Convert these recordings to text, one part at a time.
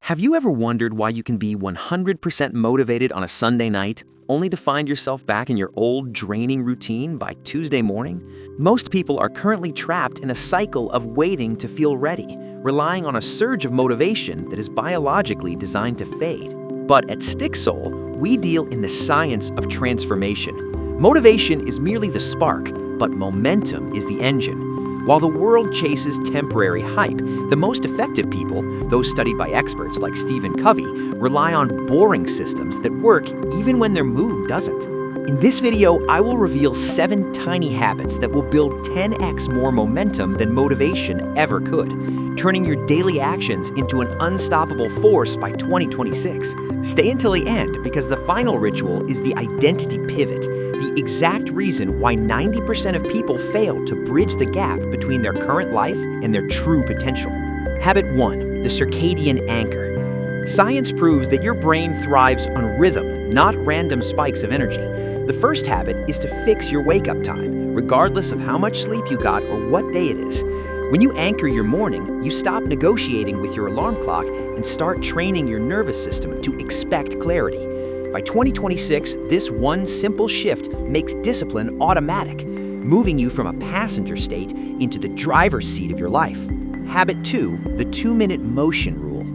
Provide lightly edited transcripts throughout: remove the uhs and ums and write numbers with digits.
Have you ever wondered why you can be 100% motivated on a Sunday night, only to find yourself back in your old, draining routine by Tuesday morning? Most people are currently trapped in a cycle of waiting to feel ready, relying on a surge of motivation that is biologically designed to fade. But at StickSoul, we deal in the science of transformation. Motivation is merely the spark, but momentum is the engine. While the world chases temporary hype, the most effective people, those studied by experts like Stephen Covey, rely on boring systems that work even when their mood doesn't. In this video, I will reveal 7 tiny habits that will build 10x more momentum than motivation ever could, turning your daily actions into an unstoppable force by 2026. Stay until the end because the final ritual is the identity pivot, the exact reason why 90% of people fail to bridge the gap between their current life and their true potential. Habit 1, the circadian anchor. Science proves that your brain thrives on rhythm, not random spikes of energy. The first habit is to fix your wake-up time, regardless of how much sleep you got or what day it is. When you anchor your morning, you stop negotiating with your alarm clock and start training your nervous system to expect clarity. By 2026, this one simple shift makes discipline automatic, moving you from a passenger state into the driver's seat of your life. Habit 2, the 2-minute motion rule.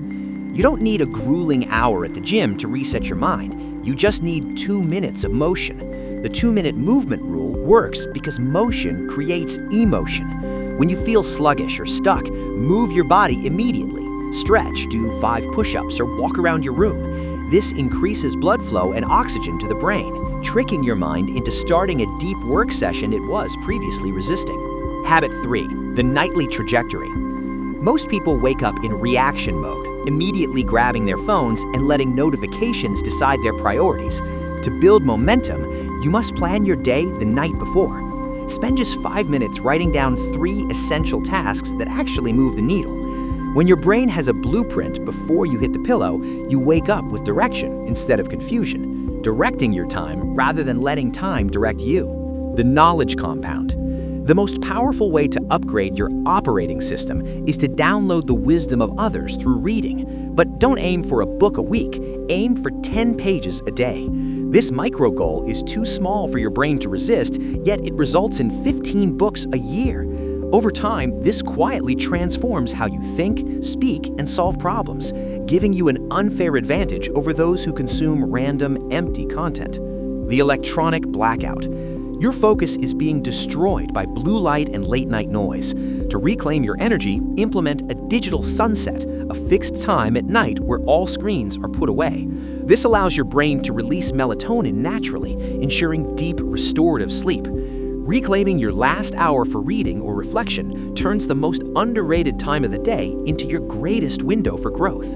You don't need a grueling hour at the gym to reset your mind. You just need 2 minutes of motion. The 2-minute movement rule works because motion creates emotion. When you feel sluggish or stuck, move your body immediately. Stretch, do 5 push-ups, or walk around your room. This increases blood flow and oxygen to the brain, tricking your mind into starting a deep work session it was previously resisting. Habit 3, the nightly trajectory. Most people wake up in reaction mode, immediately grabbing their phones and letting notifications decide their priorities. To build momentum, you must plan your day the night before. Spend just 5 minutes writing down 3 essential tasks that actually move the needle. When your brain has a blueprint before you hit the pillow, you wake up with direction instead of confusion, directing your time rather than letting time direct you. The knowledge compound. The most powerful way to upgrade your operating system is to download the wisdom of others through reading. But don't aim for a book a week, aim for 10 pages a day. This micro goal is too small for your brain to resist, yet it results in 15 books a year. Over time, this quietly transforms how you think, speak, and solve problems, giving you an unfair advantage over those who consume random, empty content. The electronic blackout. Your focus is being destroyed by blue light and late-night noise. To reclaim your energy, implement a digital sunset, a fixed time at night where all screens are put away. This allows your brain to release melatonin naturally, ensuring deep, restorative sleep. Reclaiming your last hour for reading or reflection turns the most underrated time of the day into your greatest window for growth.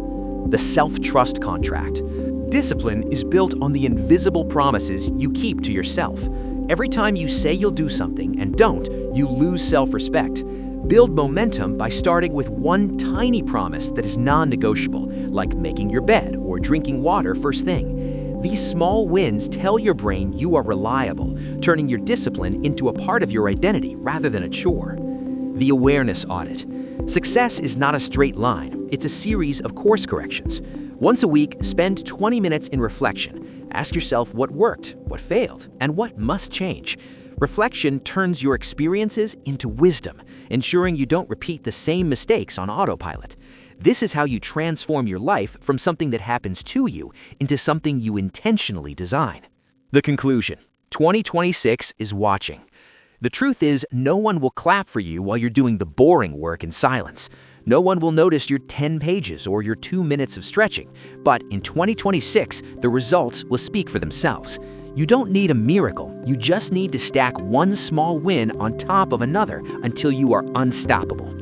The self-trust contract. Discipline is built on the invisible promises you keep to yourself. Every time you say you'll do something and don't, you lose self-respect. Build momentum by starting with one tiny promise that is non-negotiable, like making your bed or drinking water first thing. These small wins tell your brain you are reliable, turning your discipline into a part of your identity rather than a chore. The awareness audit. Success is not a straight line, it's a series of course corrections. Once a week, spend 20 minutes in reflection. Ask yourself what worked, what failed, and what must change. Reflection turns your experiences into wisdom, ensuring you don't repeat the same mistakes on autopilot. This is how you transform your life from something that happens to you into something you intentionally design. The conclusion: 2026 is watching. The truth is, no one will clap for you while you're doing the boring work in silence. No one will notice your 10 pages or your 2 minutes of stretching. But in 2026, the results will speak for themselves. You don't need a miracle. You just need to stack one small win on top of another until you are unstoppable.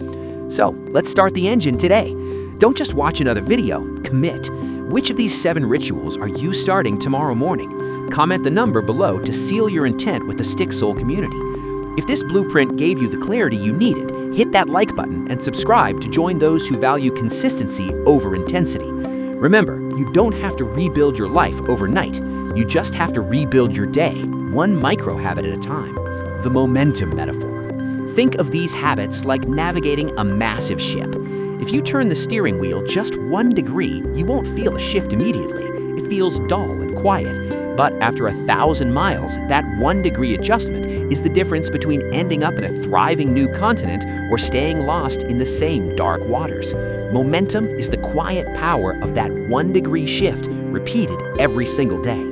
So, let's start the engine today. Don't just watch another video, commit. Which of these 7 rituals are you starting tomorrow morning? Comment the number below to seal your intent with the StickSoul community. If this blueprint gave you the clarity you needed, hit that like button and subscribe to join those who value consistency over intensity. Remember, you don't have to rebuild your life overnight. You just have to rebuild your day, one micro habit at a time. The momentum metaphor. Think of these habits like navigating a massive ship. If you turn the steering wheel just 1 degree, you won't feel a shift immediately. It feels dull and quiet. But after 1,000 miles, that 1 degree adjustment is the difference between ending up in a thriving new continent or staying lost in the same dark waters. Momentum is the quiet power of that 1 degree shift repeated every single day.